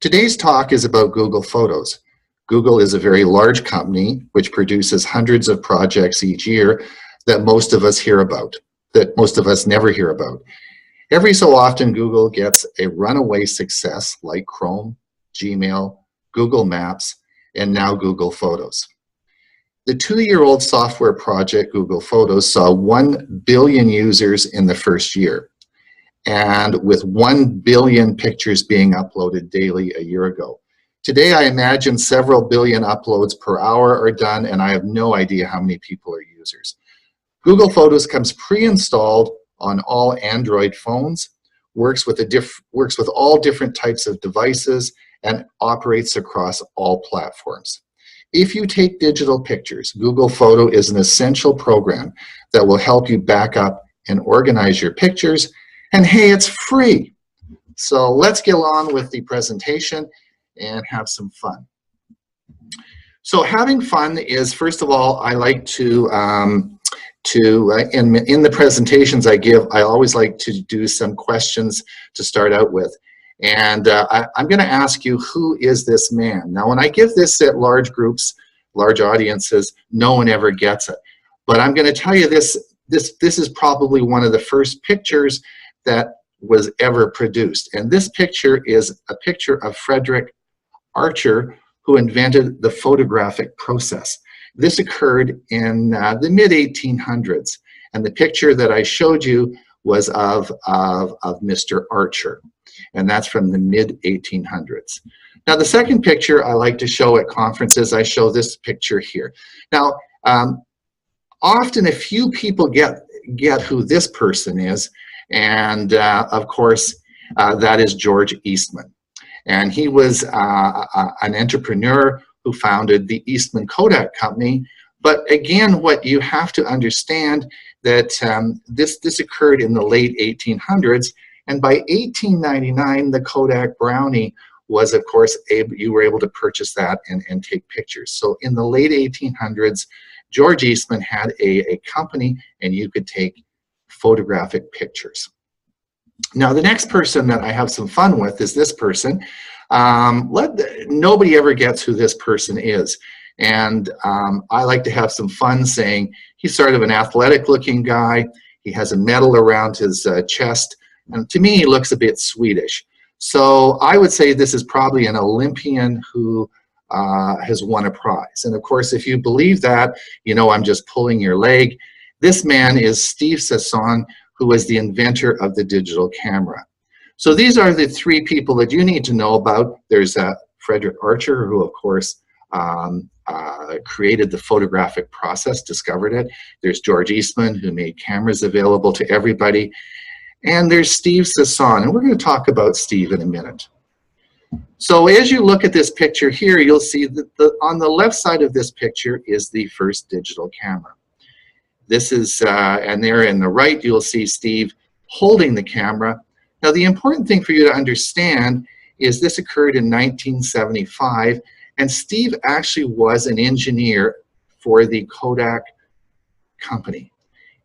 Today's talk is about Google Photos. Google is a very large company which produces hundreds of projects each year that most of us hear about, that most of us never hear about. Every so often, Google gets a runaway success like Chrome, Gmail, Google Maps, and now Google Photos. The 2-year-old software project Google Photos saw 1 billion users in the first year, and with 1 billion pictures being uploaded daily a year ago. Today, I imagine several billion uploads per hour are done, and I have no idea how many people are users. Google Photos comes pre-installed on all Android phones, works with all different types of devices, and operates across all platforms. If you take digital pictures, Google Photo is an essential program that will help you back up and organize your pictures. And hey, it's free. So let's get on with the presentation and have some fun. So having fun is, first of all, I like to in the presentations I give, I always like to do some questions to start out with. And I'm going to ask you, who is this man? Now, when I give this at large groups, large audiences, no one ever gets it. But I'm going to tell you this is probably one of the first pictures that was ever produced. And this picture is a picture of Frederick Archer, who invented the photographic process. This occurred in the mid-1800s. And the picture that I showed you was of Mr. Archer. And that's from the mid-1800s. Now, the second picture I like to show at conferences, I show this picture here. Now, often a few people get who this person is, and of course, that is George Eastman. And he was an entrepreneur who founded the Eastman Kodak company. But again, what you have to understand that this occurred in the late 1800s. And by 1899, the Kodak Brownie was, of course, you were able to purchase that and take pictures. So in the late 1800s, George Eastman had a company, and you could take photographic pictures. Now, the next person that I have some fun with is this person. Nobody ever gets who this person is. And I like to have some fun saying he's sort of an athletic-looking guy. He has a medal around his chest. And to me, he looks a bit Swedish. So I would say this is probably an Olympian who has won a prize. And of course, if you believe that, you know I'm just pulling your leg. This man is Steve Sasson, who was the inventor of the digital camera. So these are the three people that you need to know about. There's Frederick Archer, who of course created the photographic process, discovered it. There's George Eastman, who made cameras available to everybody. And there's Steve Sasson, and we're going to talk about Steve in a minute. So as you look at this picture here, you'll see that on the left side of this picture is the first digital camera. This is, and there in the right, you'll see Steve holding the camera. Now, the important thing for you to understand is this occurred in 1975, and Steve actually was an engineer for the Kodak company.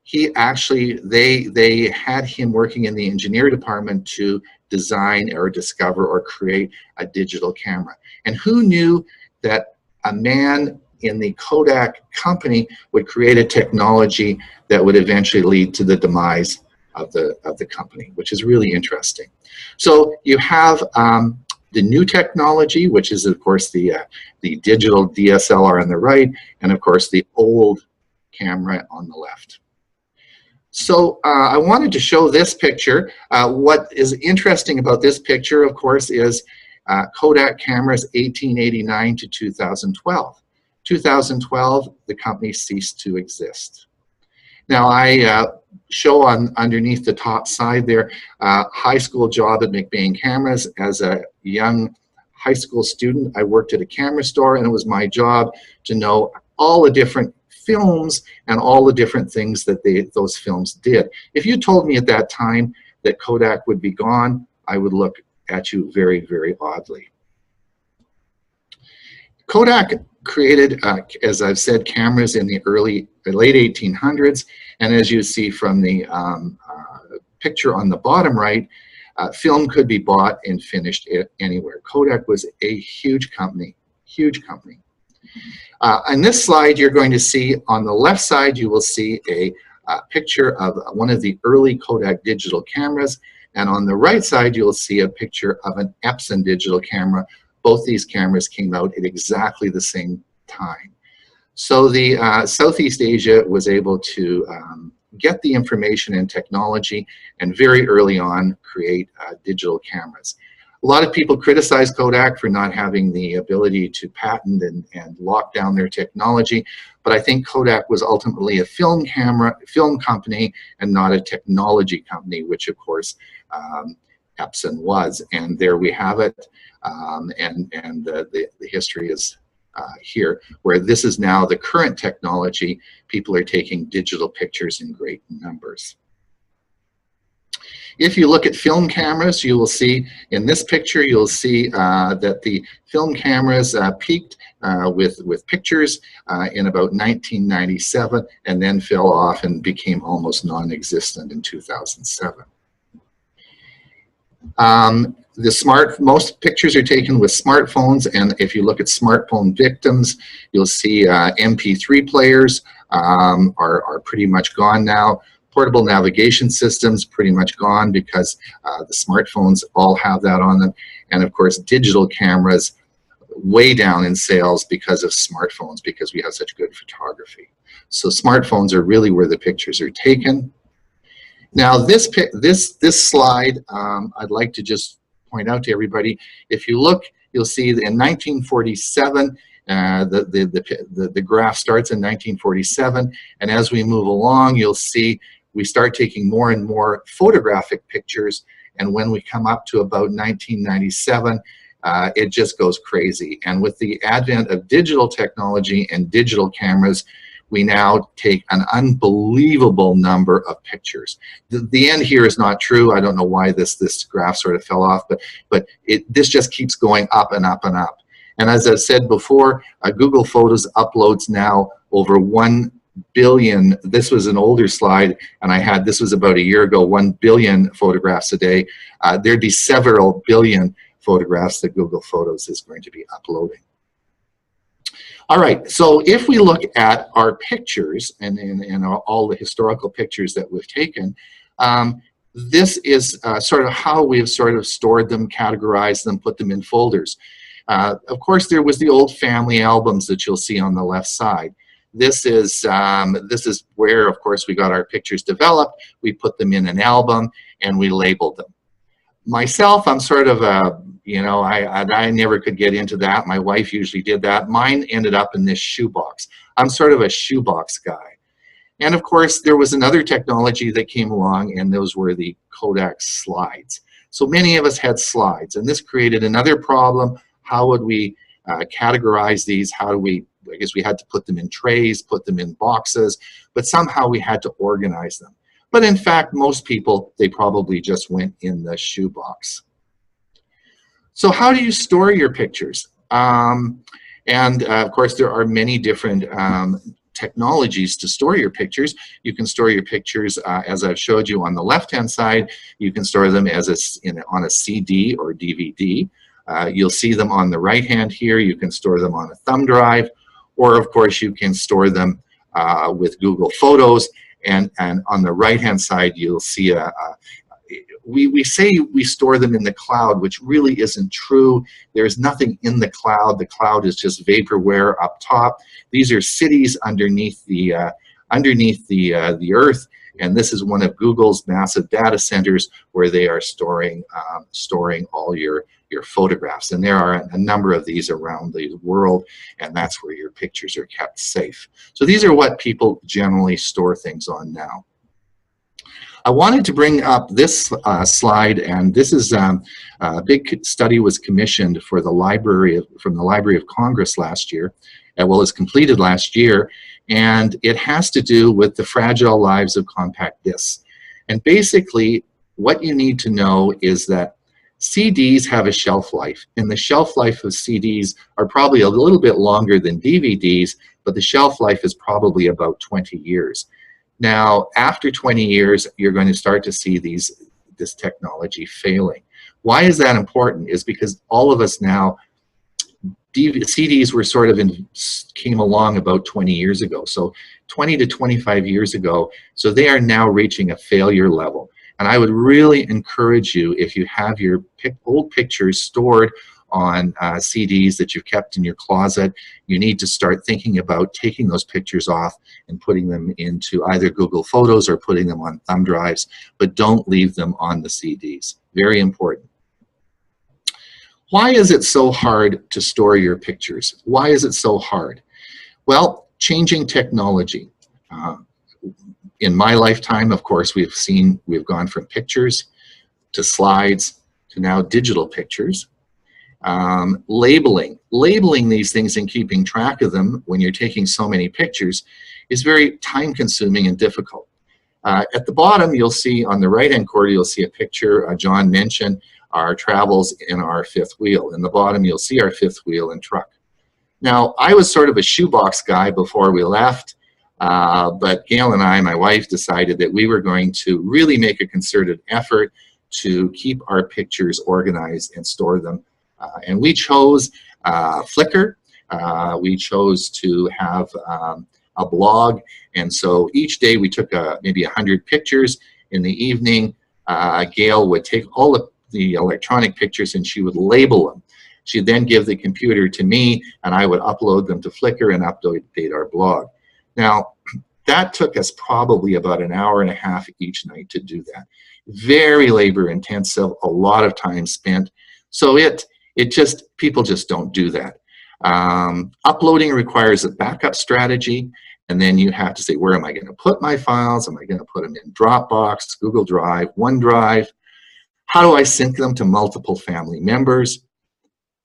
He actually, they had him working in the engineer department to design or discover or create a digital camera. And who knew that a man in the Kodak company would create a technology that would eventually lead to the demise of the company, which is really interesting. So you have the new technology, which is of course the digital DSLR on the right, and of course the old camera on the left. So I wanted to show this picture. What is interesting about this picture, of course, is Kodak cameras 1889 to 2012. 2012, the company ceased to exist. Now I show underneath the top side there, high school job at McBain Cameras. As a young high school student, I worked at a camera store, and it was my job to know all the different films and all the different things that those films did. If you told me at that time that Kodak would be gone, I would look at you very, very oddly. Kodak created, as I've said, cameras in the late 1800s, and as you see from the picture on the bottom right, Film could be bought and finished anywhere. Kodak was a huge company, huge company. On this slide, you're going to see on the left side, you will see a picture of one of the early Kodak digital cameras, and on the right side, you'll see a picture of an Epson digital camera. Both these cameras came out at exactly the same time. So the Southeast Asia was able to get the information and technology and very early on create digital cameras. A lot of people criticize Kodak for not having the ability to patent and lock down their technology, but I think Kodak was ultimately a film company and not a technology company, which of course Epson was. And there we have it, and the history is here, where this is now the current technology. People are taking digital pictures in great numbers. If you look at film cameras, you will see in this picture, you'll see that the film cameras peaked with pictures in about 1997 and then fell off and became almost non-existent in 2007. Most pictures are taken with smartphones, and if you look at smartphone victims, you'll see MP3 players are pretty much gone now. Portable navigation systems pretty much gone because the smartphones all have that on them. And of course, digital cameras way down in sales because of smartphones, because we have such good photography. So smartphones are really where the pictures are taken. Now this slide, I'd like to just point out to everybody, if you look, you'll see that in 1947, the graph starts in 1947, and as we move along, you'll see we start taking more and more photographic pictures, and when we come up to about 1997, it just goes crazy. And with the advent of digital technology and digital cameras, we now take an unbelievable number of pictures. The end here is not true. I don't know why this graph sort of fell off, but this just keeps going up and up and up. And as I've said before, Google Photos uploads now over 1 billion. This was an older slide, and this was about a year ago, 1 billion photographs a day. There'd be several billion photographs that Google Photos is going to be uploading. All right, so if we look at our pictures and all the historical pictures that we've taken, this is sort of how we've sort of stored them, categorized them, put them in folders. Of course, there was the old family albums that you'll see on the left side. This is where, of course, we got our pictures developed. We put them in an album and we labeled them. Myself, I'm sort of a, I never could get into that. My wife usually did that. Mine ended up in this shoebox. I'm sort of a shoebox guy. And of course, there was another technology that came along, and those were the Kodak slides. So many of us had slides, and this created another problem. How would we categorize these? How do we, I guess we had to put them in trays, put them in boxes, but somehow we had to organize them. But in fact, most people, they probably just went in the shoebox. So how do you store your pictures? Of course, there are many different technologies to store your pictures. You can store your pictures, as I've showed you on the left-hand side. You can store them as on a CD or DVD. You'll see them on the right hand here. You can store them on a thumb drive, or of course you can store them with Google Photos. And on the right hand side, you'll see we say we store them in the cloud, which really isn't true. There's nothing in the cloud. The cloud is just vaporware up top. These are cities underneath the earth. And this is one of Google's massive data centers where they are storing all your photographs. And there are a number of these around the world, and that's where your pictures are kept safe. So these are what people generally store things on now. I wanted to bring up this slide, and this is a big study was commissioned for the Library of Congress last year, as well as completed last year, and it has to do with the fragile lives of compact discs. And basically, what you need to know is that CDs have a shelf life, and the shelf life of CDs are probably a little bit longer than DVDs, but the shelf life is probably about 20 years. Now, after 20 years, you're going to start to see these this technology failing. Why is that important? Is because all of us now, CDs were sort of came along about 20 years ago, so 20 to 25 years ago, so they are now reaching a failure level. And I would really encourage you, if you have your old pictures stored on CDs that you've kept in your closet, you need to start thinking about taking those pictures off and putting them into either Google Photos or putting them on thumb drives, but don't leave them on the CDs. Very important. Why is it so hard to store your pictures? Why is it so hard? Well, changing technology. In my lifetime, of course, we've gone from pictures to slides to now digital pictures. Labeling these things and keeping track of them when you're taking so many pictures is very time consuming and difficult. At the bottom, you'll see on the right hand corner, you'll see a picture. John mentioned our travels in our fifth wheel. In the bottom, you'll see our fifth wheel and truck. Now, I was sort of a shoebox guy before we left, but Gail and I, my wife, decided that we were going to really make a concerted effort to keep our pictures organized and store them. And we chose Flickr. We chose to have a blog. And so each day we took maybe 100 pictures. In the evening, Gail would take all of the electronic pictures and she would label them. She'd then give the computer to me and I would upload them to Flickr and update our blog. Now, that took us probably about an hour and a half each night to do that. Very labor intensive, a lot of time spent. So people just don't do that. Uploading requires a backup strategy, and then you have to say, where am I going to put my files? Am I going to put them in Dropbox, Google Drive, OneDrive? How do I sync them to multiple family members?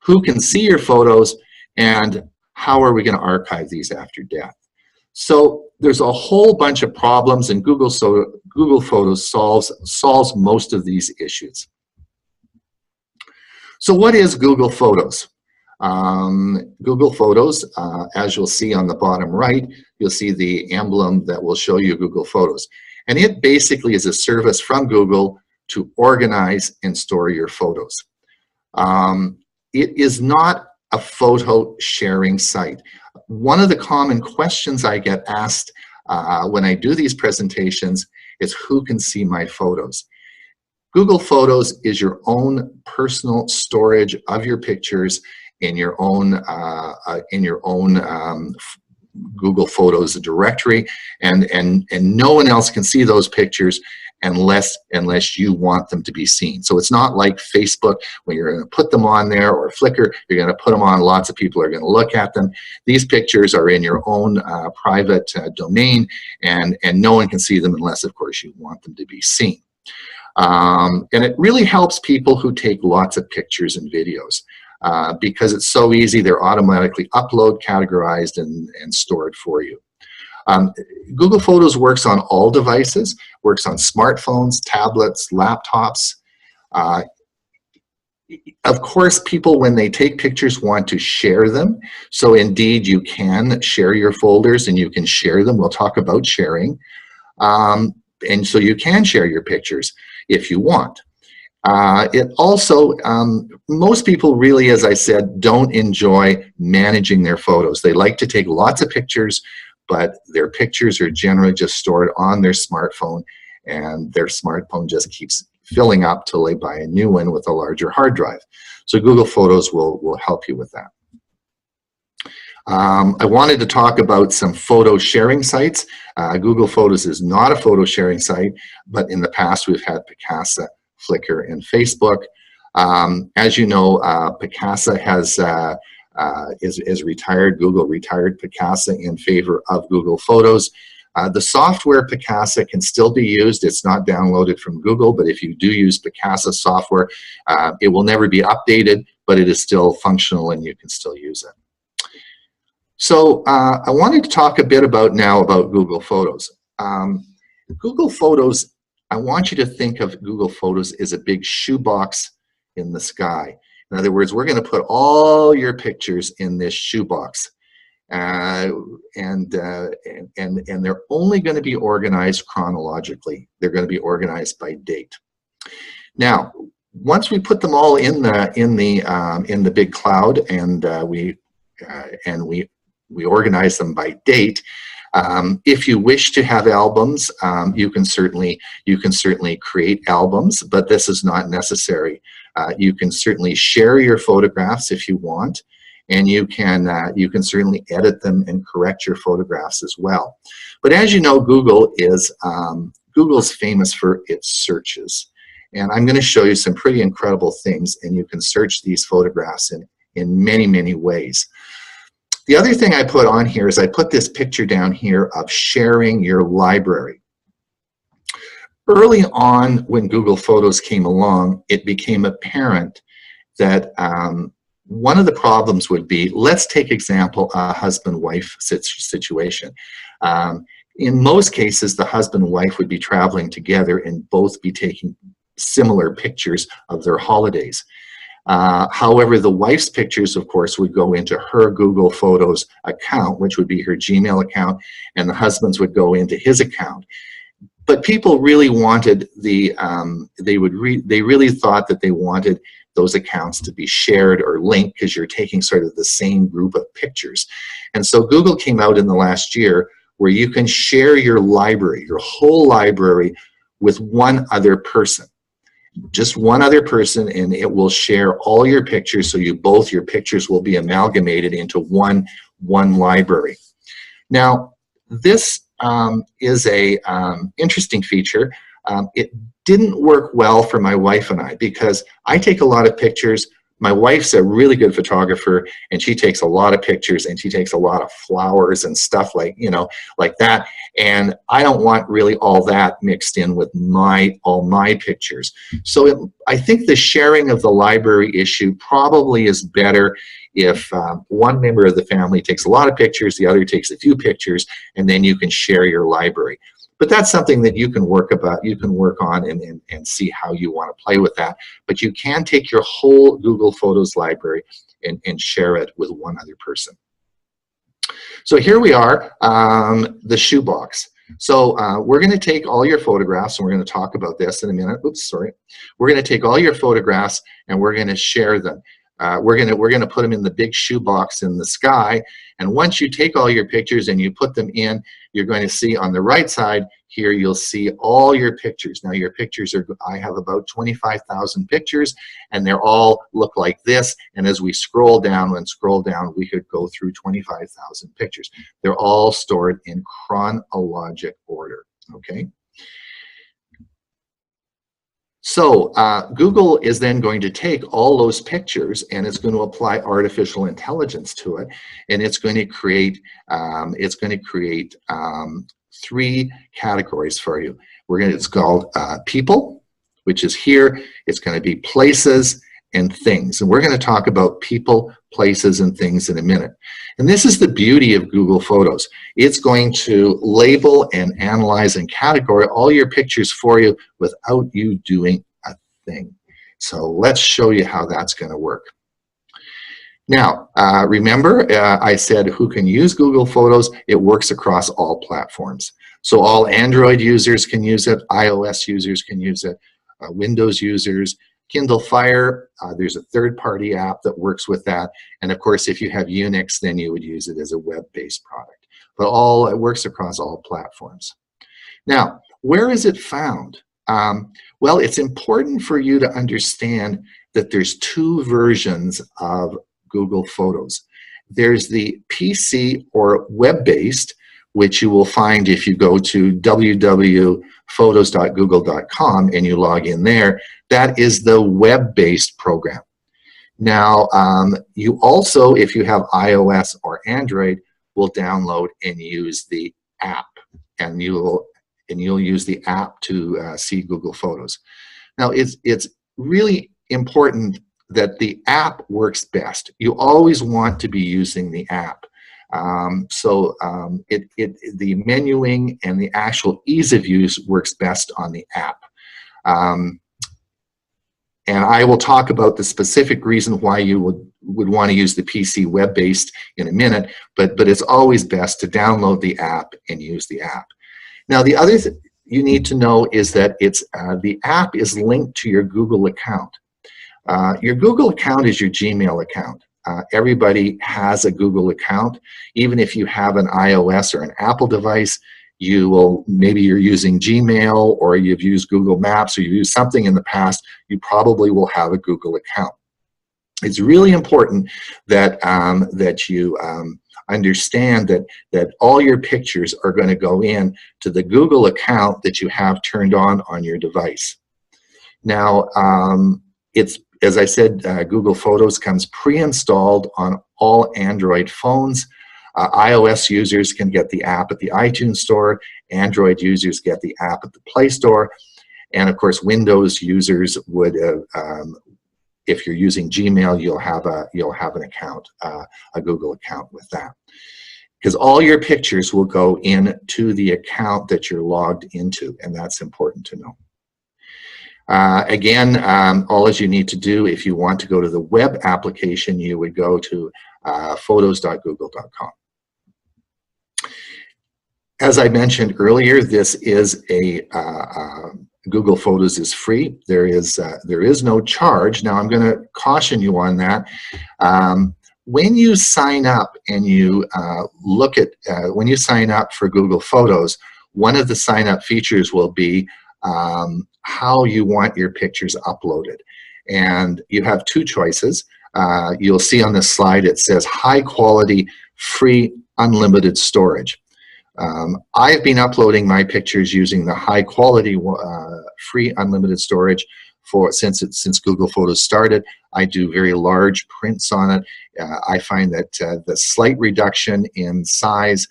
Who can see your photos? And how are we going to archive these after death? So there's a whole bunch of problems, and Google Photos solves most of these issues. So what is Google Photos? Google Photos, as you'll see on the bottom right, you'll see the emblem that will show you Google Photos. And it basically is a service from Google to organize and store your photos. It is not a photo sharing site. One of the common questions I get asked when I do these presentations is, who can see my photos? Google Photos is your own personal storage of your pictures in your own Google Photos directory, and no one else can see those pictures unless you want them to be seen. So it's not like Facebook, when you're going to put them on there, or Flickr, you're going to put them on, lots of people are going to look at them. These pictures are in your own private domain, and no one can see them unless, of course, you want them to be seen. And it really helps people who take lots of pictures and videos because it's so easy. They're automatically uploaded, categorized, and stored for you. Google Photos works on all devices, works on smartphones, tablets, laptops. Of course, people, when they take pictures, want to share them. So indeed, you can share your folders and you can share them. We'll talk about sharing. And so you can share your pictures if you want. It also, most people really, as I said, don't enjoy managing their photos. They like to take lots of pictures, but their pictures are generally just stored on their smartphone, and their smartphone just keeps filling up till they buy a new one with a larger hard drive. So Google Photos will help you with that. I wanted to talk about some photo sharing sites. Google Photos is not a photo sharing site, but in the past we've had Picasa, Flickr, and Facebook. As you know, Picasa is retired. Google retired Picasa in favor of Google Photos. The software Picasa can still be used. It's not downloaded from Google, but if you do use Picasa software, it will never be updated, but it is still functional and you can still use it. So I wanted to talk a bit about Google Photos. Google Photos, I want you to think of Google Photos as a big shoebox in the sky. In other words, we're going to put all your pictures in this shoebox. And they're only going to be organized chronologically. They're going to be organized by date. Now, once we put them all in the big cloud, and we organize them by date, if you wish to have albums, you can certainly create albums, but this is not necessary. You can certainly share your photographs if you want, and you can certainly edit them and correct your photographs as well. But as you know, Google's famous for its searches, and I'm going to show you some pretty incredible things, and you can search these photographs in many ways. The other thing I put on here is I put this picture down here of sharing your library. Early on, when Google Photos came along, it became apparent that one of the problems would be, let's take example, a husband-wife situation. In most cases, the husband and wife would be traveling together and both be taking similar pictures of their holidays. However, the wife's pictures, of course, would go into her Google Photos account, which would be her Gmail account, and the husband's would go into his account. But people really wanted they really thought that they wanted those accounts to be shared or linked, because you're taking sort of the same group of pictures. And so Google came out in the last year where you can share your library, your whole library, with one other person. Just one other person, and it will share all your pictures, so your pictures will be amalgamated into one library. Now, this is a interesting feature. It didn't work well for my wife and I, because I take a lot of pictures. My wife's a really good photographer, and she takes a lot of pictures, and she takes a lot of flowers and stuff like that. And I don't want really all that mixed in with all my pictures. So I think the sharing of the library issue probably is better if one member of the family takes a lot of pictures, the other takes a few pictures, and then you can share your library. But that's something that you can work on and see how you want to play with that. But you can take your whole Google Photos library and share it with one other person. So here we are, the shoebox. So we're going to take all your photographs, and we're going to talk about this in a minute. Oops, sorry. We're going to take all your photographs, and we're going to share them. We're going to put them in the big shoebox in the sky. And once you take all your pictures and you put them in, you're going to see on the right side here, you'll see all your pictures. Now your pictures I have about 25,000 pictures, and they're all look like this. And as we scroll down, we could go through 25,000 pictures. They're all stored in chronologic order, okay? So Google is then going to take all those pictures, and it's going to apply artificial intelligence to it, and it's going to create three categories for you. It's called people, which is here. It's going to be places and things, and we're going to talk about people, places, and things in a minute. And this is the beauty of Google Photos. It's going to label and analyze and categorize all your pictures for you without you doing a thing. So let's show you how that's going to work. Now, remember, I said who can use Google Photos? It works across all platforms. So all Android users can use it, iOS users can use it, Windows users, Kindle Fire, there's a third-party app that works with that. And of course, if you have Unix, then you would use it as a web-based product. But it works across all platforms. Now, where is it found? Well, it's important for you to understand that there's two versions of Google Photos. There's the PC or web-based, which you will find if you go to www.photos.google.com and you log in there. That is the web-based program. Now, you also, if you have iOS or Android, will download and use the app, and you'll use the app to see Google Photos. Now, it's really important that the app works best. You always want to be using the app. The menuing and the actual ease of use works best on the app. And I will talk about the specific reason why you would want to use the PC web-based in a minute, but it's always best to download the app and use the app. Now, the other you need to know is that it's the app is linked to your Google account. Your Google account is your Gmail account. Everybody has a Google account. Even if you have an iOS or an Apple device, maybe you're using Gmail, or you've used Google Maps, or you've used something in the past, you probably will have a Google account. It's really important that that you understand that all your pictures are going to go in to the Google account that you have turned on your device. Now, it's, as I said, Google Photos comes pre-installed on all Android phones. iOS users can get the app at the iTunes Store. Android users get the app at the Play Store. And of course, Windows users would, if you're using Gmail, you'll have an account, a Google account with that. Because all your pictures will go into the account that you're logged into, and that's important to know. Again, all you need to do, if you want to go to the web application, you would go to photos.google.com. As I mentioned earlier, this is Google Photos is free. There is no charge. Now, I'm going to caution you on that. When you sign up and you look at, when you sign up for Google Photos, one of the sign-up features will be how you want your pictures uploaded. And you have two choices. You'll see on this slide it says high quality, free, unlimited storage. I've been uploading my pictures using the high quality, free, unlimited storage since Google Photos started. I do very large prints on it. I find that the slight reduction in size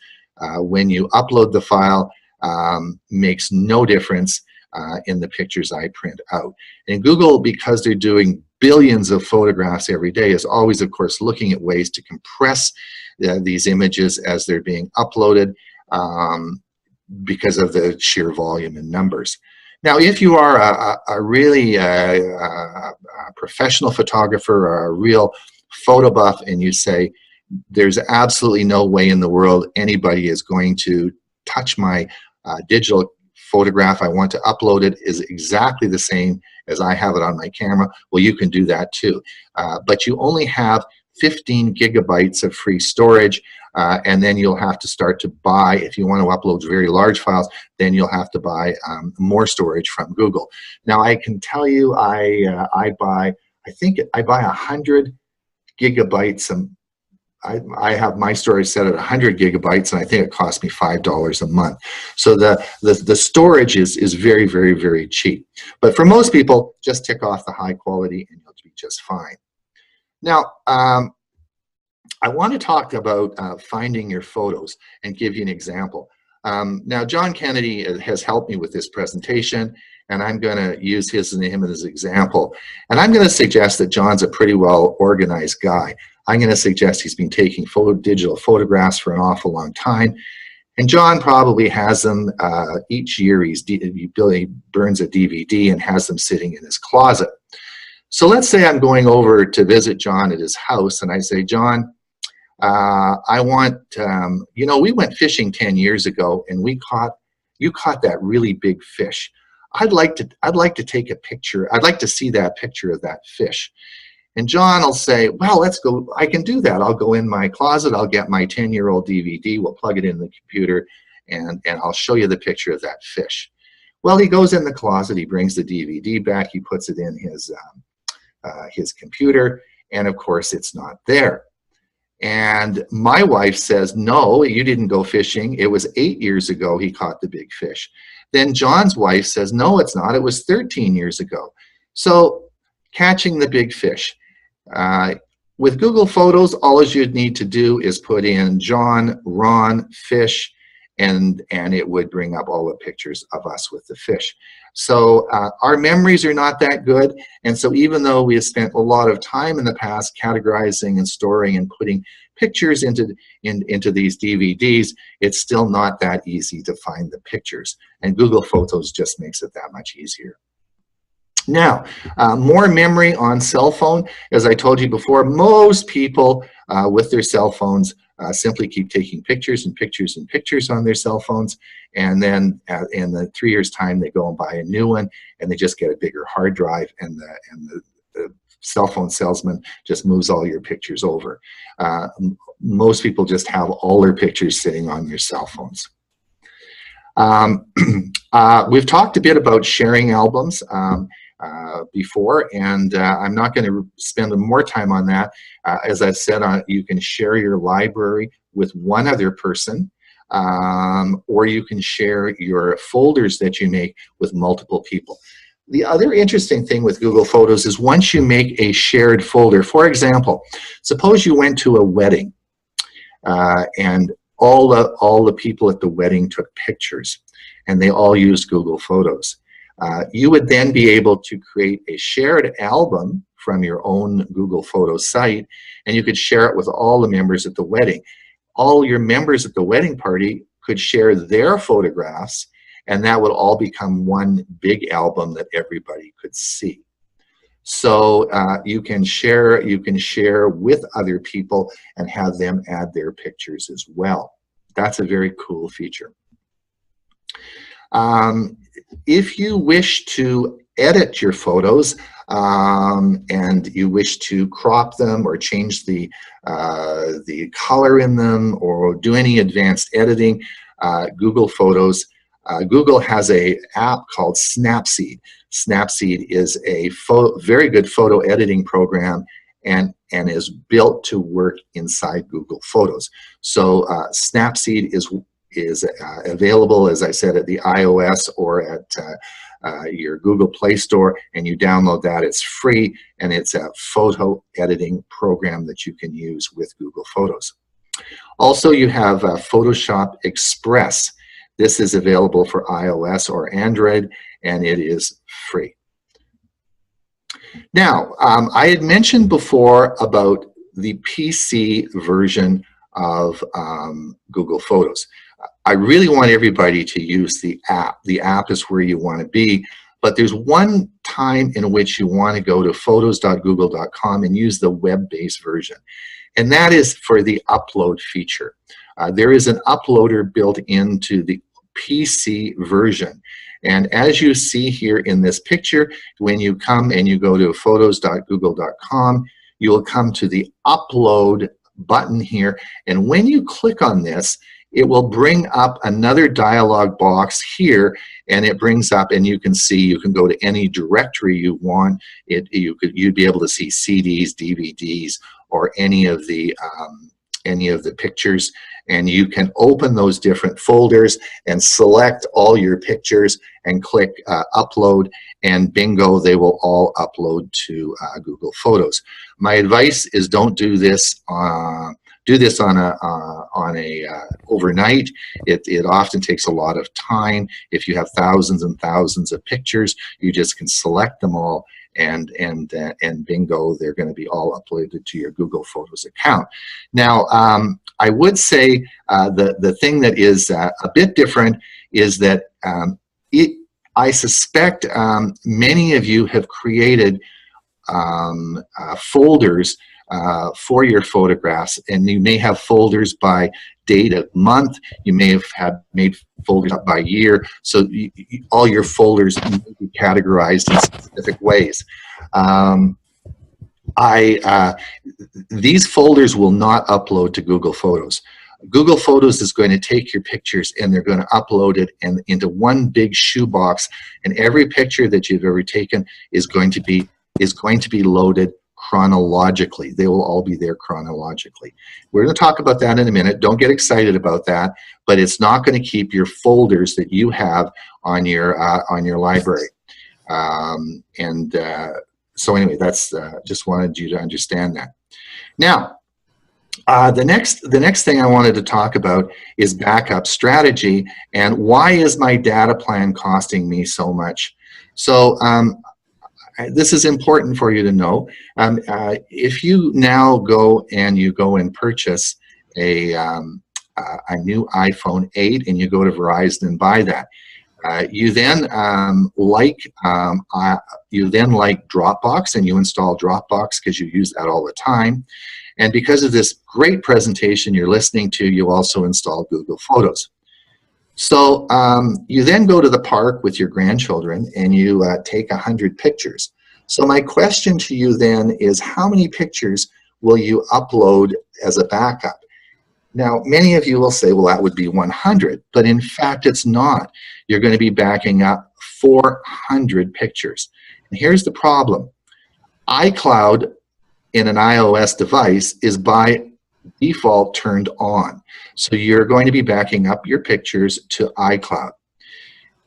when you upload the file makes no difference in the pictures I print out. And Google, because they're doing billions of photographs every day, is always, of course, looking at ways to compress these images as they're being uploaded because of the sheer volume and numbers. Now, if you are a really professional photographer or a real photo buff, and you say, there's absolutely no way in the world anybody is going to touch my digital photograph, I want to upload it is exactly the same as I have it on my camera, well, you can do that too. But you only have 15 gigabytes of free storage, and then you'll have to start to buy, if you want to upload very large files, then you'll have to buy more storage from Google. Now, I can tell you, I buy 100 gigabytes. I have my storage set at 100 gigabytes, and I think it costs me $5 a month. So the storage is very, very, very cheap. But for most people, just tick off the high quality and you'll be just fine. Now, I want to talk about finding your photos and give you an example. Now, John Kennedy has helped me with this presentation, and I'm going to use his name as an example. And I'm going to suggest that John's a pretty well organized guy. I'm going to suggest he's been taking digital photographs for an awful long time. And John probably has them each year. He burns a DVD and has them sitting in his closet. So let's say I'm going over to visit John at his house, and I say, John, I want, you know, we went fishing 10 years ago, and you caught that really big fish. I'd like to take a picture. I'd like to see that picture of that fish. And John will say, well, let's go. I can do that. I'll go in my closet. I'll get my 10-year-old DVD. We'll plug it in the computer, and I'll show you the picture of that fish. Well, he goes in the closet. He brings the DVD back. He puts it in his computer, and of course, it's not there. And my wife says, no, you didn't go fishing. It was 8 years ago he caught the big fish. Then John's wife says, no, it's not. It was 13 years ago. So catching the big fish. With Google Photos, all you'd need to do is put in John, Ron, fish, and it would bring up all the pictures of us with the fish. So our memories are not that good, and so even though we have spent a lot of time in the past categorizing and storing and putting pictures into these DVDs, it's still not that easy to find the pictures, and Google Photos just makes it that much easier. Now, more memory on cell phone. As I told you before, most people with their cell phones simply keep taking pictures and pictures and pictures on their cell phones, and then in the 3 years' time, they go and buy a new one, and they just get a bigger hard drive, and the cell phone salesman just moves all your pictures over. Most people just have all their pictures sitting on their cell phones. We've talked a bit about sharing albums before, and I'm not going to spend more time on that. As I've said, you can share your library with one other person, or you can share your folders that you make with multiple people. The other interesting thing with Google Photos is once you make a shared folder, for example, suppose you went to a wedding and all the people at the wedding took pictures and they all used Google Photos. You would then be able to create a shared album from your own Google Photos site, and you could share it with all the members at the wedding. All your members at the wedding party could share their photographs, and that would all become one big album that everybody could see. So you can share with other people and have them add their pictures as well. That's a very cool feature. If you wish to edit your photos and you wish to crop them or change the color in them or do any advanced editing, Google Photos, Google has an app called Snapseed. Snapseed is a very good photo editing program and is built to work inside Google Photos. So Snapseed is available, as I said, at the iOS or at your Google Play Store, and you download that. It's free, and it's a photo editing program that you can use with Google Photos. Also, you have Photoshop Express. This is available for iOS or Android, and it is free. Now, I had mentioned before about the PC version of Google Photos. I really want everybody to use the app. The app is where you want to be, but there's one time in which you want to go to photos.google.com and use the web-based version, and that is for the upload feature. There is an uploader built into the PC version, and as you see here in this picture, when you come and you go to photos.google.com, you will come to the upload button here, and when you click on this, it will bring up another dialog box here, and it brings up, and you can see, you can go to any directory you want. You'd be able to see CDs, DVDs, or any of the pictures, and you can open those different folders and select all your pictures and click upload, and bingo, they will all upload to Google Photos. My advice is don't do this on a overnight. It often takes a lot of time. If you have thousands and thousands of pictures, you just can select them all, and bingo, they're going to be all uploaded to your Google Photos account. Now, I would say the thing that is a bit different is that I suspect many of you have created folders for your photographs, and you may have folders by date of month. You may have made folders up by year, so all your folders may be categorized in specific ways. These folders will not upload to Google Photos. Google Photos is going to take your pictures and they're going to upload it into one big shoebox, and every picture that you've ever taken is going to be loaded chronologically. They will all be there chronologically. We're going to talk about that in a minute. Don't get excited about that, but it's not going to keep your folders that you have on your library. So anyway, that's just wanted you to understand that. Now, the next thing I wanted to talk about is backup strategy, and why is my data plan costing me so much? So this is important for you to know. If you now go and purchase a new iPhone 8 and you go to Verizon and buy that, You then like Dropbox, and you install Dropbox because you use that all the time. And because of this great presentation you're listening to, you also install Google Photos. So you then go to the park with your grandchildren and you take 100 pictures. So my question to you then is, how many pictures will you upload as a backup? Now, many of you will say, well, that would be 100, but in fact, it's not. You're going to be backing up 400 pictures. And here's the problem. iCloud in an iOS device is by default turned on. So you're going to be backing up your pictures to iCloud.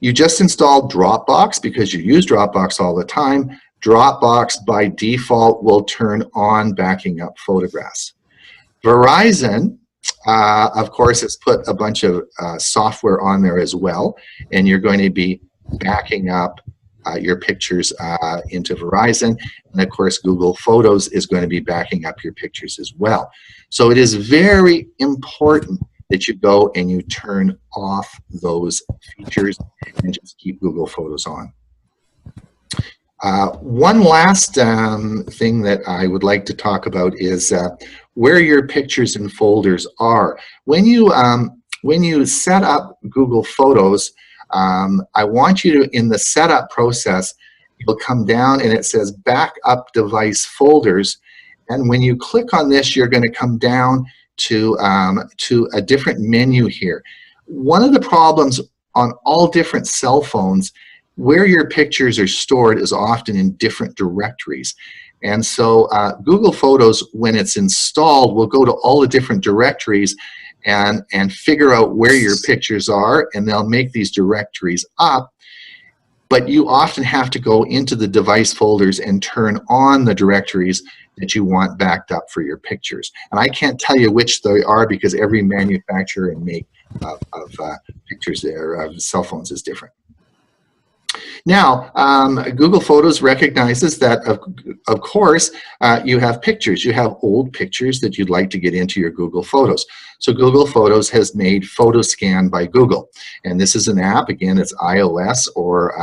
You just installed Dropbox because you use Dropbox all the time. Dropbox by default will turn on backing up photographs. Verizon, of course, has put a bunch of software on there as well, and you're going to be backing up your pictures into Verizon. And of course, Google Photos is going to be backing up your pictures as well. So it is very important that you go and you turn off those features and just keep Google Photos on. One last thing that I would like to talk about is where your pictures and folders are. When you set up Google Photos, I want you to, in the setup process, you'll come down and it says Backup Device Folders. And when you click on this, you're going to come down to a different menu here. One of the problems on all different cell phones, where your pictures are stored is often in different directories. And so Google Photos, when it's installed, will go to all the different directories and figure out where your pictures are, and they'll make these directories up. But you often have to go into the device folders and turn on the directories that you want backed up for your pictures. And I can't tell you which they are because every manufacturer and make of pictures there, of cell phones is different. Now, Google Photos recognizes that, of course, you have pictures. You have old pictures that you'd like to get into your Google Photos. So Google Photos has made Photo Scan by Google. And this is an app. Again, it's iOS or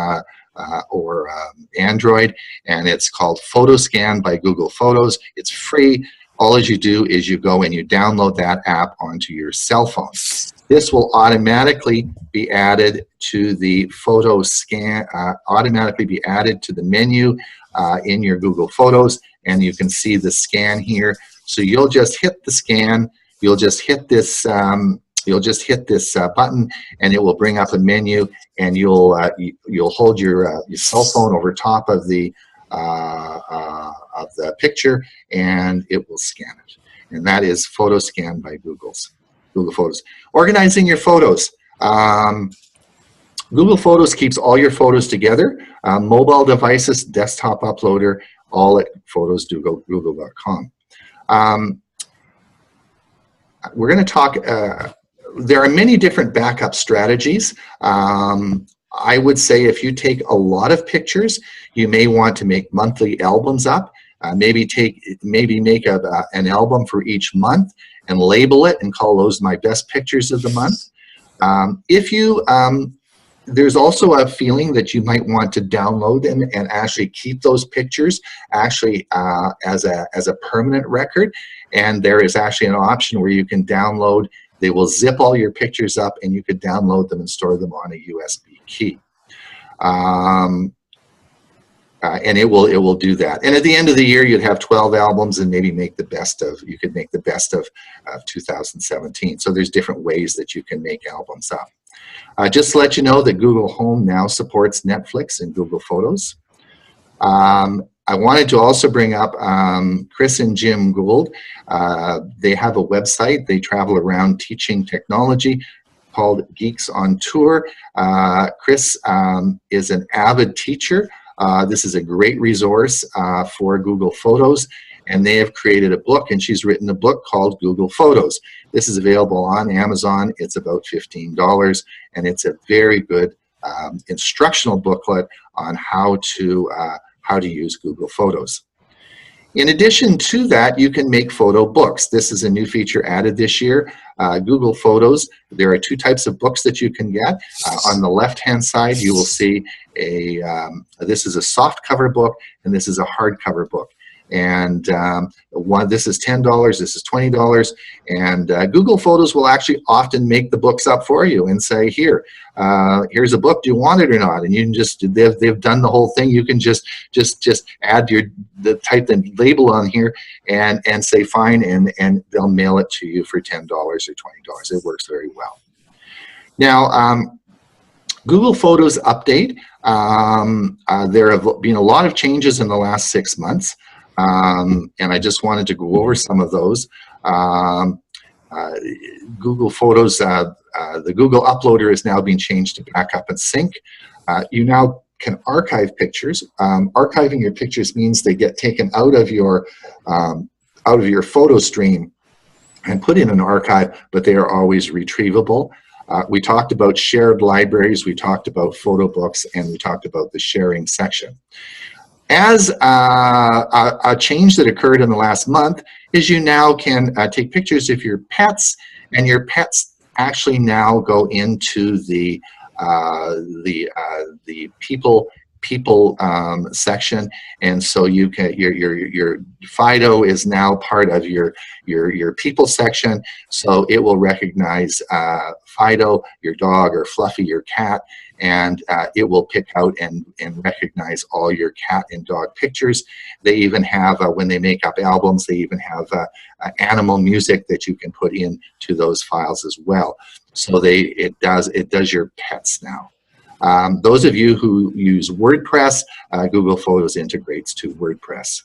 Android, and it's called Photo Scan by Google Photos. It's free. All you do is you go and you download that app onto your cell phone. This will automatically be added to the photo scan, automatically be added to the menu in your Google Photos, and you can see the scan here. So you'll just hit the scan, you'll just hit this button, and it will bring up a menu, and you'll hold your cell phone over top of the picture, and it will scan it. And that is Photo Scan by Google Photos. Organizing your photos. Google Photos keeps all your photos together. Mobile devices, desktop uploader, all at photosgoogle.com. We're going to talk, there are many different backup strategies. I would say if you take a lot of pictures, you may want to make monthly albums up. Maybe make an album for each month and label it and call those my best pictures of the month. There's also a feeling that you might want to download them and actually keep those pictures actually as a permanent record. And there is actually an option where you can download. They will zip all your pictures up, and you could download them and store them on a USB key. And it will do that. And at the end of the year, you'd have 12 albums, and maybe you could make the best of 2017. So there's different ways that you can make albums up. Just to let you know that Google Home now supports Netflix and Google Photos. I wanted to also bring up Chris and Jim Gould. They have a website. They travel around teaching technology called Geeks on Tour. Chris is an avid teacher. This is a great resource for Google Photos, and they have created a book, and she's written a book called Google Photos. This is available on Amazon. It's about $15, and it's a very good instructional booklet on how to use Google Photos. In addition to that, you can make photo books. This is a new feature added this year. Google Photos, there are 2 types of books that you can get. On the left-hand side, you will see this is a soft cover book, and this is a hardcover book. And this is $10, this is $20, and Google Photos will actually often make the books up for you and say, here, here's a book, do you want it or not? And you can just, they've done the whole thing. You can just add type the label on here and say fine, and they'll mail it to you for $10 or $20. It works very well. Now, Google Photos update, there have been a lot of changes in the last 6 months. And I just wanted to go over some of those. Google Photos, the Google Uploader is now being changed to backup and sync. You now can archive pictures. Archiving your pictures means they get taken out of your photo stream and put in an archive, but they are always retrievable. We talked about shared libraries, we talked about photo books, and we talked about the sharing section. As a change that occurred in the last month is you now can take pictures of your pets, and your pets actually now go into the people section, and so you can your Fido is now part of your people section, so it will recognize Fido, your dog, or Fluffy, your cat, and it will pick out and recognize all your cat and dog pictures. They even have, when they make up albums, they even have animal music that you can put into those files as well. So it does your pets now. Those of you who use WordPress, Google Photos integrates to WordPress.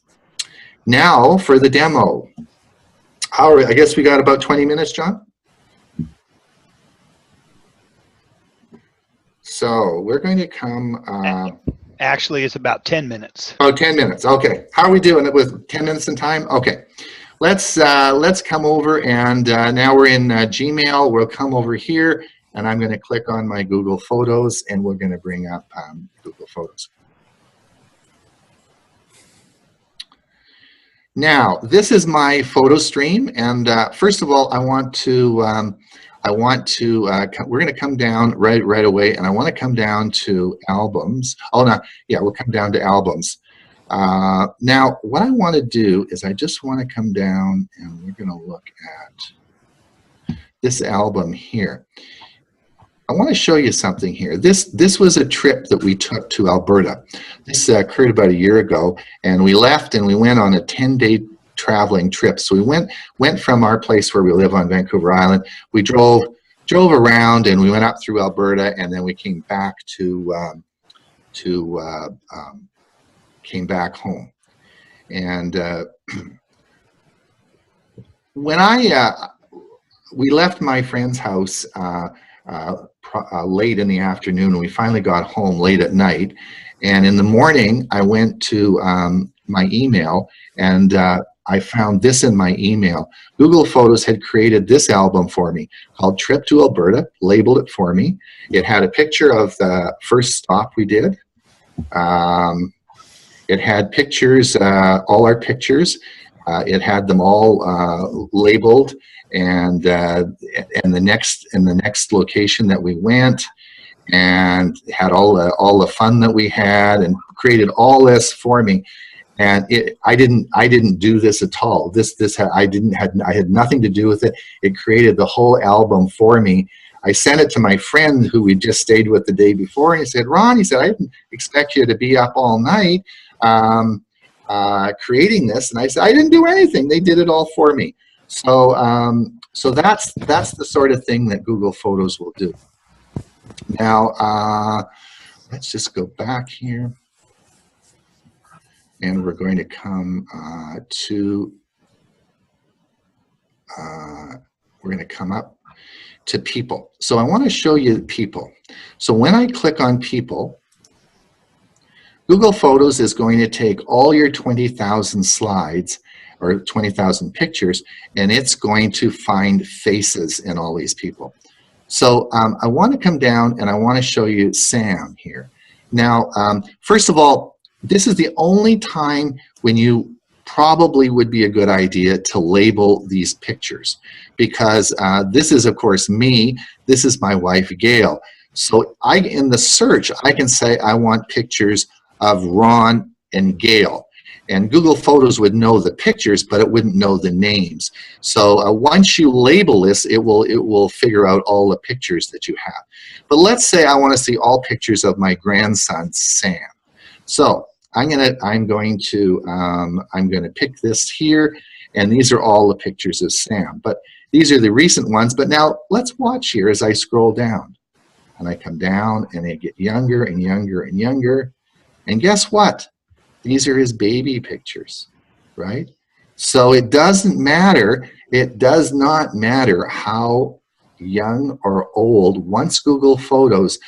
Now for the demo. I guess we got about 20 minutes, John? So we're going to come... Actually, it's about 10 minutes. Oh, 10 minutes. Okay. How are we doing it with 10 minutes in time? Okay. Let's come over, and now we're in Gmail. We'll come over here, and I'm going to click on my Google Photos, and we're going to bring up Google Photos. Now, this is my photo stream, and first of all, we're going to come down right away, and I want to come down to albums. Oh, no, yeah, we'll come down to albums. Now, what I want to do is I just want to come down, and we're going to look at this album here. I want to show you something here. This was a trip that we took to Alberta. This occurred about a year ago, and we left and we went on a 10-day traveling trip. So we went from our place where we live on Vancouver Island. We drove around, and we went up through Alberta, and then we came back came back home. And when we left my friend's house late in the afternoon, and we finally got home late at night. And in the morning, I went to my email, and I found this in my email. Google Photos had created this album for me called Trip to Alberta, labeled it for me. It had a picture of the first stop we did. It had pictures, all our pictures. It had them all labeled, and the next location that we went, and had all the fun that we had, and created all this for me. And I didn't do this at all. I had nothing to do with it. It created the whole album for me. I sent it to my friend who we just stayed with the day before, and he said, "Ron," he said, "I didn't expect you to be up all night creating this." And I said, "I didn't do anything. They did it all for me." So so that's the sort of thing that Google Photos will do. Now let's just go back here, and we're going to come we're going to come up to people. So I want to show you people. So when I click on people, Google Photos is going to take all your 20,000 slides or 20,000 pictures, and it's going to find faces in all these people. So I want to come down, and I want to show you Sam here. Now, first of all, this is the only time when you probably would be a good idea to label these pictures, because this is, of course, me. This is my wife, Gail. So in the search, I can say I want pictures of Ron and Gail. And Google Photos would know the pictures, but it wouldn't know the names. So once you label this, it will figure out all the pictures that you have. But let's say I want to see all pictures of my grandson, Sam. So I'm going to pick this here, and these are all the pictures of Sam. But these are the recent ones. But now let's watch here as I scroll down, and I come down, and they get younger and younger and younger. And guess what? These are his baby pictures, right? So it doesn't matter. It does not matter how young or old. Once Google Photos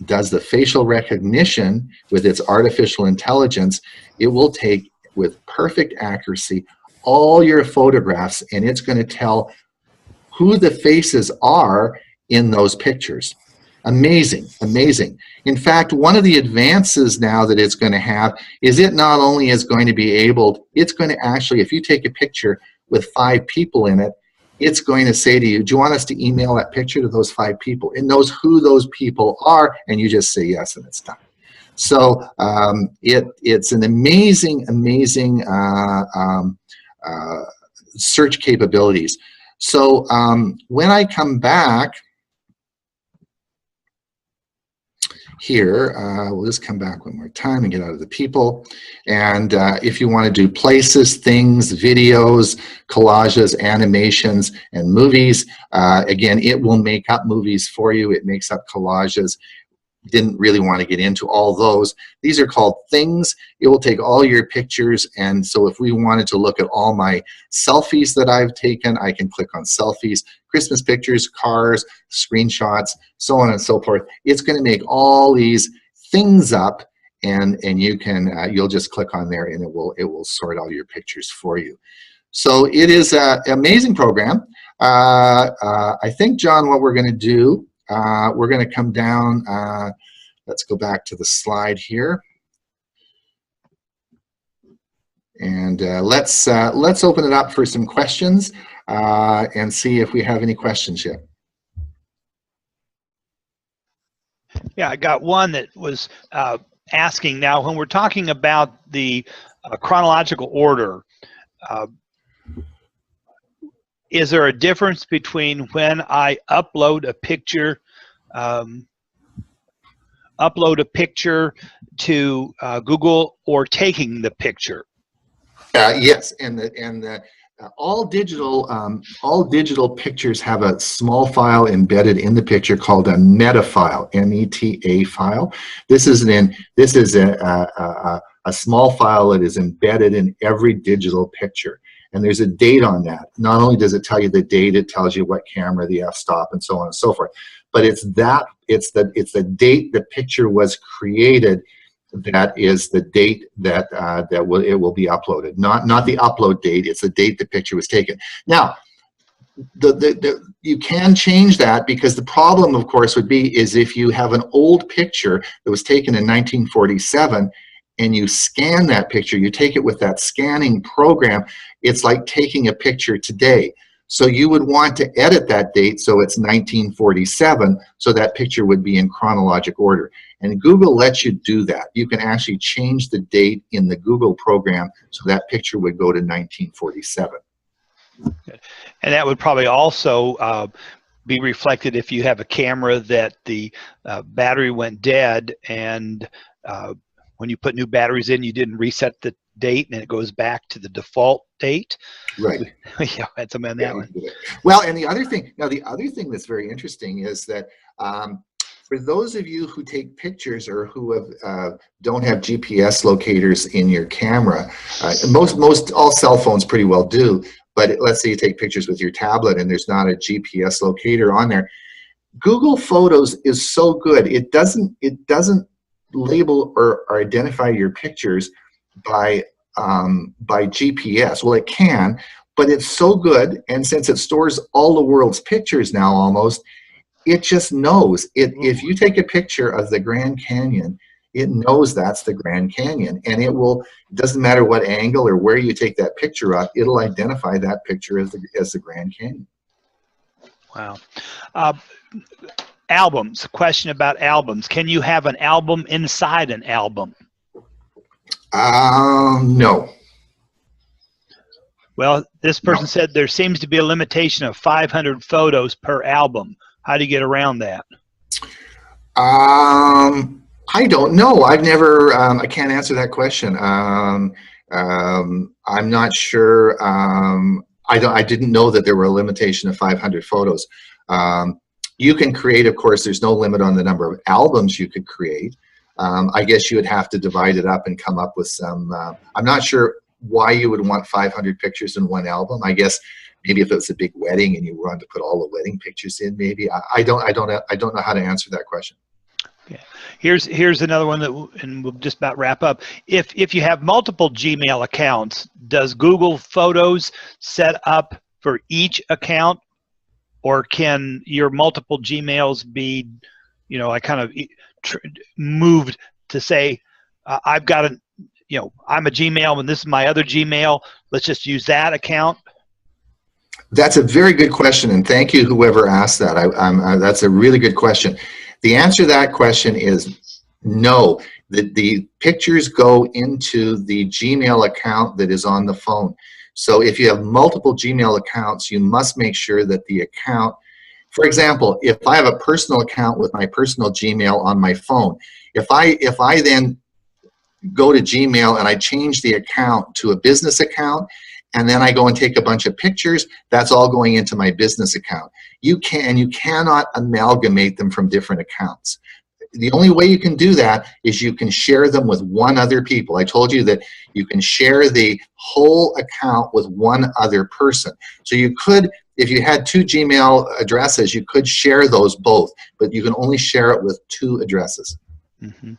does the facial recognition with its artificial intelligence, it will take with perfect accuracy all your photographs, and it's going to tell who the faces are in those pictures. Amazing, amazing. In fact, one of the advances now that it's going to have is it not only is going to be able, it's going to actually, if you take a picture with 5 people in it, it's going to say to you, do you want us to email that picture to those 5 people? It knows who those people are, and you just say yes, and it's done. So it's an amazing, amazing search capabilities. So when I come back, here, we'll just come back one more time and get out of the people. And if you want to do places, things, videos, collages, animations, and movies, again, it will make up movies for you. It makes up collages. Didn't really want to get into all those. These are called things. It will take all your pictures, and so if we wanted to look at all my selfies that I've taken, I can click on selfies, Christmas pictures, cars, screenshots, so on and so forth. It's going to make all these things up, and you can you'll just click on there, and it will sort all your pictures for you. So it is an amazing program. I think, John, what we're going to do, we're going to come down. Let's go back to the slide here, and let's open it up for some questions and see if we have any questions yet. Yeah, I got one that was asking, now when we're talking about the chronological order, is there a difference between when I upload a picture to Google or taking the picture? Yes, and all digital pictures have a small file embedded in the picture called a meta file, M-E-T-A file. This is a small file that is embedded in every digital picture. And there's a date on that. Not only does it tell you the date, it tells you what camera, the f-stop, and so on and so forth. But it's the date the picture was created. That is the date that it will be uploaded. Not the upload date. It's the date the picture was taken. Now, you can change that, because the problem, of course, would be is if you have an old picture that was taken in 1947. And you scan that picture, you take it with that scanning program, it's like taking a picture today. So you would want to edit that date so it's 1947, so that picture would be in chronologic order. And Google lets you do that. You can actually change the date in the Google program so that picture would go to 1947. And that would probably also be reflected if you have a camera that the battery went dead, and when you put new batteries in, you didn't reset the date, and it goes back to the default date. Right. Yeah, that's a man that one. Well, and the other thing that's very interesting is that for those of you who take pictures or who don't have GPS locators in your camera, most all cell phones pretty well do. But let's say you take pictures with your tablet and there's not a GPS locator on there. Google Photos is so good. It doesn't label or identify your pictures by GPS. Well, it can, but it's so good, and since it stores all the world's pictures now almost, it just knows. If you take a picture of the Grand Canyon It knows that's the Grand Canyon, and it doesn't matter what angle or where you take that picture up, it'll identify that picture as the Grand Canyon. Wow. Albums, a question about albums. Can you have an album inside an album? No. Well, this person said there seems to be a limitation of 500 photos per album. How do you get around that? I don't know. I've never, I can't answer that question. I'm not sure. I didn't know that there were a limitation of 500 photos. You can create, of course, there's no limit on the number of albums you could create. I guess you would have to divide it up and come up with some, I'm not sure why you would want 500 pictures in one album. I guess maybe if it was a big wedding and you wanted to put all the wedding pictures in, maybe. I don't know how to answer that question. Okay. Here's another one and we'll just about wrap up. If you have multiple Gmail accounts, does Google Photos set up for each account, or can your multiple Gmails be, I kind of moved to say, I've got a, I'm a Gmail and this is my other Gmail. Let's just use that account. That's a very good question, and thank you whoever asked that. That's a really good question. The answer to that question is no. The pictures go into the Gmail account that is on the phone. So if you have multiple Gmail accounts, you must make sure that the account, for example, if I have a personal account with my personal Gmail on my phone, if I then go to Gmail and I change the account to a business account, and then I go and take a bunch of pictures, that's all going into my business account. You cannot amalgamate them from different accounts. The only way you can do that is you can share them with one other people. I told you that you can share the whole account with one other person. So you could, if you had 2 Gmail addresses, you could share those both, but you can only share it with 2 addresses. Mm-hmm.